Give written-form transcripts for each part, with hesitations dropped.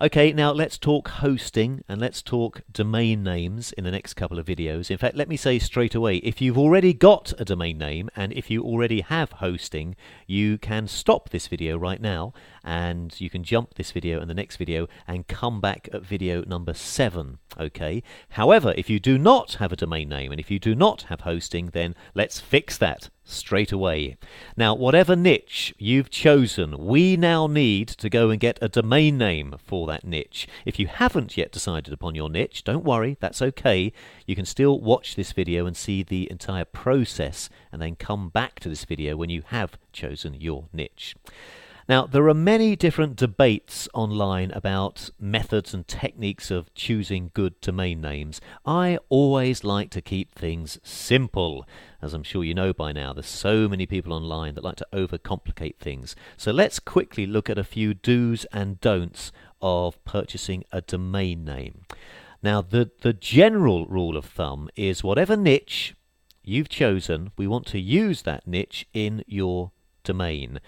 Okay, now let's talk hosting and let's talk domain names in the next couple of videos. In fact, let me say straight away, if you've already got a domain name and if you already have hosting, you can stop this video right now and you can jump this video and the next video and come back at video number 7. Okay. However, if you do not have a domain name and if you do not have hosting, then let's fix that straight away. Now, whatever niche you've chosen, we now need to go and get a domain name for that niche. If you haven't yet decided upon your niche, don't worry, that's okay. You can still watch this video and see the entire process and then come back to this video when you have chosen your niche. Now, there are many different debates online about methods and techniques of choosing good domain names. I always like to keep things simple. As I'm sure you know by now, there's so many people online that like to overcomplicate things. So let's quickly look at a few do's and don'ts of purchasing a domain name. Now, the general rule of thumb is whatever niche you've chosen, we want to use that niche in your domain.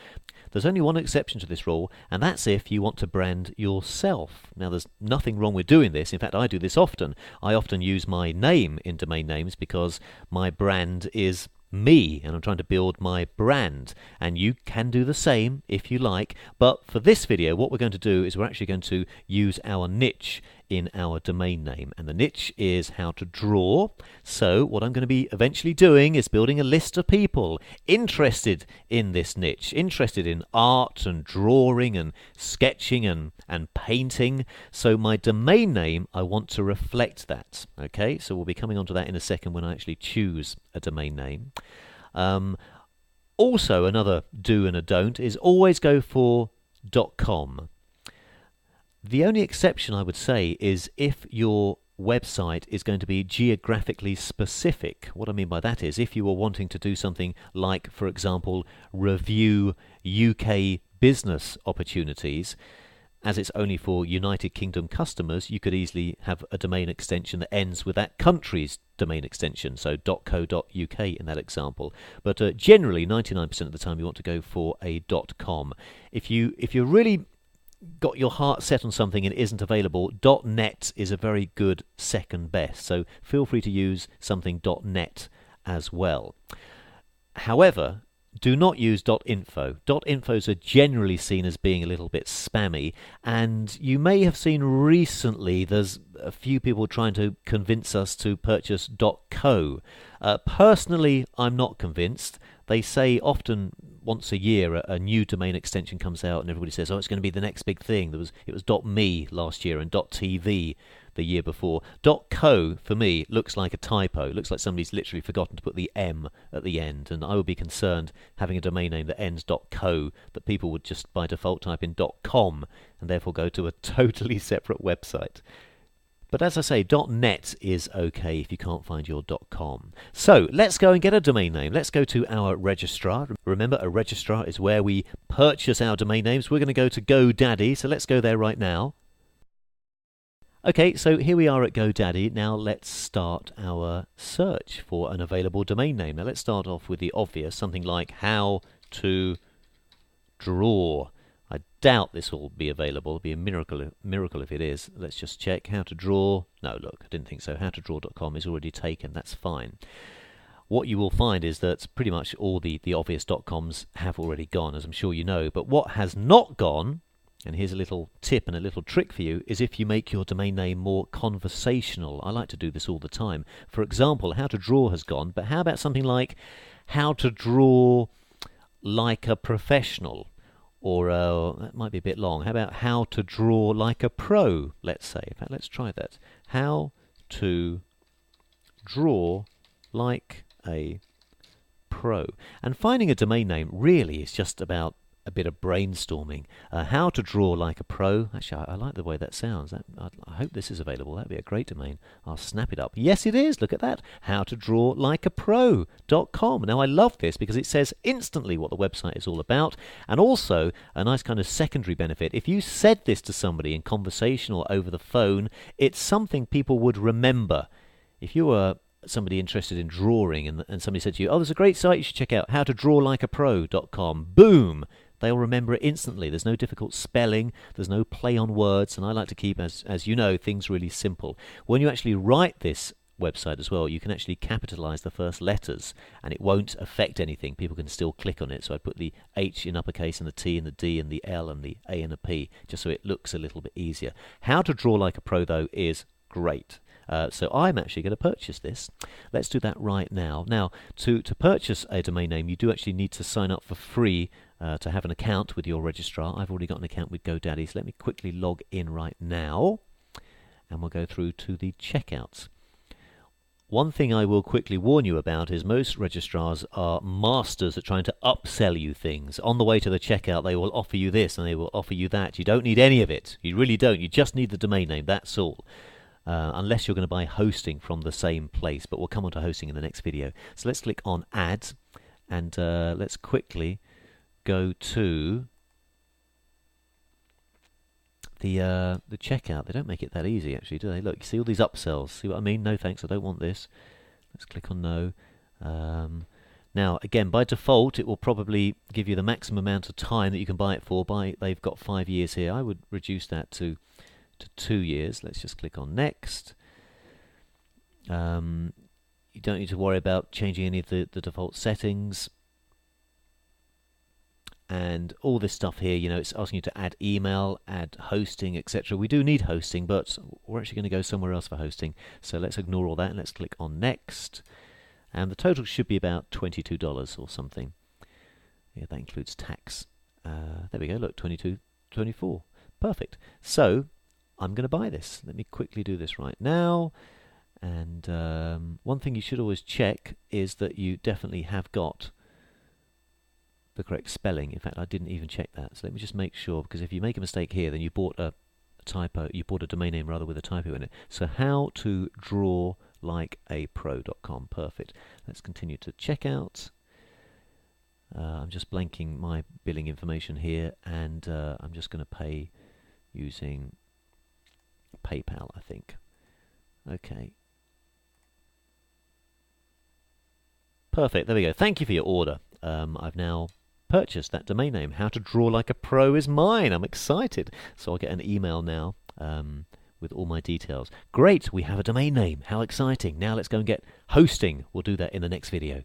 There's only one exception to this rule, and that's if you want to brand yourself. Now, there's nothing wrong with doing this. In fact, I do this often. I often use my name in domain names because my brand is me, and I'm trying to build my brand. And you can do the same if you like. But for this video, what we're going to do is we're actually going to use our niche in our domain name. And the niche is how to draw. So what I'm going to be eventually doing is building a list of people interested in this niche, interested in art and drawing and sketching and painting. So my domain name, I want to reflect that. Okay, so we'll be coming on to that in a second when I actually choose a domain name. Also, another do and a don't is always go for .com. The only exception I would say is if your website is going to be geographically specific. What I mean by that is if you were wanting to do something like, for example, review UK business opportunities, as it's only for United Kingdom customers, you could easily have a domain extension that ends with that country's domain extension, so .co.uk in that example. But generally, 99% of the time, you want to go for a .com. If you're really got your heart set on something and it isn't available, .net is a very good second best. So feel free to use something .net as well. However, do not use .info. .infos are generally seen as being a little bit spammy, and you may have seen recently there's a few people trying to convince us to purchase .co. Personally, I'm not convinced. They say often once a year a new domain extension comes out and everybody says, oh, it's going to be the next big thing. It was .me last year and .tv the year before. .co, for me, looks like a typo. It looks like somebody's literally forgotten to put the M at the end, and I would be concerned having a domain name that ends .co that people would just by default type in .com and therefore go to a totally separate website. But as I say, .net is okay if you can't find your .com. So let's go and get a domain name. Let's go to our registrar. Remember, a registrar is where we purchase our domain names. We're going to go to GoDaddy, so let's go there right now. Okay, so here we are at GoDaddy. Now let's start our search for an available domain name. Now let's start off with the obvious, something like how to draw. I doubt this will be available. It'll be a miracle if it is. Let's just check. How to draw. No, look, I didn't think so. Howtodraw.com is already taken. That's fine. What you will find is that pretty much all the obvious .coms have already gone, as I'm sure you know. But what has not gone, and here's a little tip and a little trick for you, is if you make your domain name more conversational. I like to do this all the time. For example, how to draw has gone, but how about something like how to draw like a professional? Or that might be a bit long. How about how to draw like a pro, let's say. In fact, let's try that. How to draw like a pro. And finding a domain name really is just about a bit of brainstorming. How to draw like a pro. Actually, I like the way that sounds. I hope this is available. That'd be a great domain. I'll snap it up. Yes, it is. Look at that. How to draw like a pro.com. Now, I love this because it says instantly what the website is all about. And also, a nice kind of secondary benefit. If you said this to somebody in conversation or over the phone, it's something people would remember. If you were somebody interested in drawing and somebody said to you, oh, there's a great site you should check out, howtodrawlikeapro.com. Boom! they'll remember it instantly. There's no difficult spelling, there's no play on words, and I like to keep, as you know, things really simple. When you actually write this website as well, you can actually capitalize the first letters and it won't affect anything. People can still click on it. So I'd put the H in uppercase and the T and the D and the L and the A and the P, just so it looks a little bit easier. How to draw like a pro, though, is great. So I'm actually going to purchase this. Let's do that right now. Now, to purchase a domain name, you do actually need to sign up for free to have an account with your registrar. I've already got an account with GoDaddy, so let me quickly log in right now, and we'll go through to the checkouts. One thing I will quickly warn you about is most registrars are masters at trying to upsell you things. On the way to the checkout, they will offer you this and they will offer you that. You don't need any of it. You really don't. You just need the domain name. That's all. Unless you're going to buy hosting from the same place. But we'll come on to hosting in the next video. So let's click on Add, and let's quickly go to the checkout. They don't make it that easy, actually, do they? Look, you see all these upsells. See what I mean? No thanks, I don't want this. Let's click on No. Now, again, by default, it will probably give you the maximum amount of time that you can buy it for. They've got 5 years here. I would reduce that to 2 years. Let's just click on Next. You don't need to worry about changing any of the default settings. And all this stuff here, you know, it's asking you to add email, add hosting, etc. We do need hosting, but we're actually going to go somewhere else for hosting. So let's ignore all that and let's click on Next. And the total should be about $22 or something. Yeah, that includes tax. There we go, look, $22.24. Perfect. So I'm going to buy this. Let me quickly do this right now. And one thing you should always check is that you definitely have got the correct spelling. In fact, I didn't even check that. So let me just make sure, because if you make a mistake here, then you bought a typo. You bought a domain name rather with a typo in it. So how to draw like a pro.com. Perfect. Let's continue to checkout. I'm just blanking my billing information here, and I'm just going to pay using PayPal, I think. Okay. Perfect. There we go. Thank you for your order. I've now purchased that domain name. How to Draw Like a Pro is mine. I'm excited. So I'll get an email now with all my details. Great, we have a domain name. How exciting. Now let's go and get hosting. We'll do that in the next video.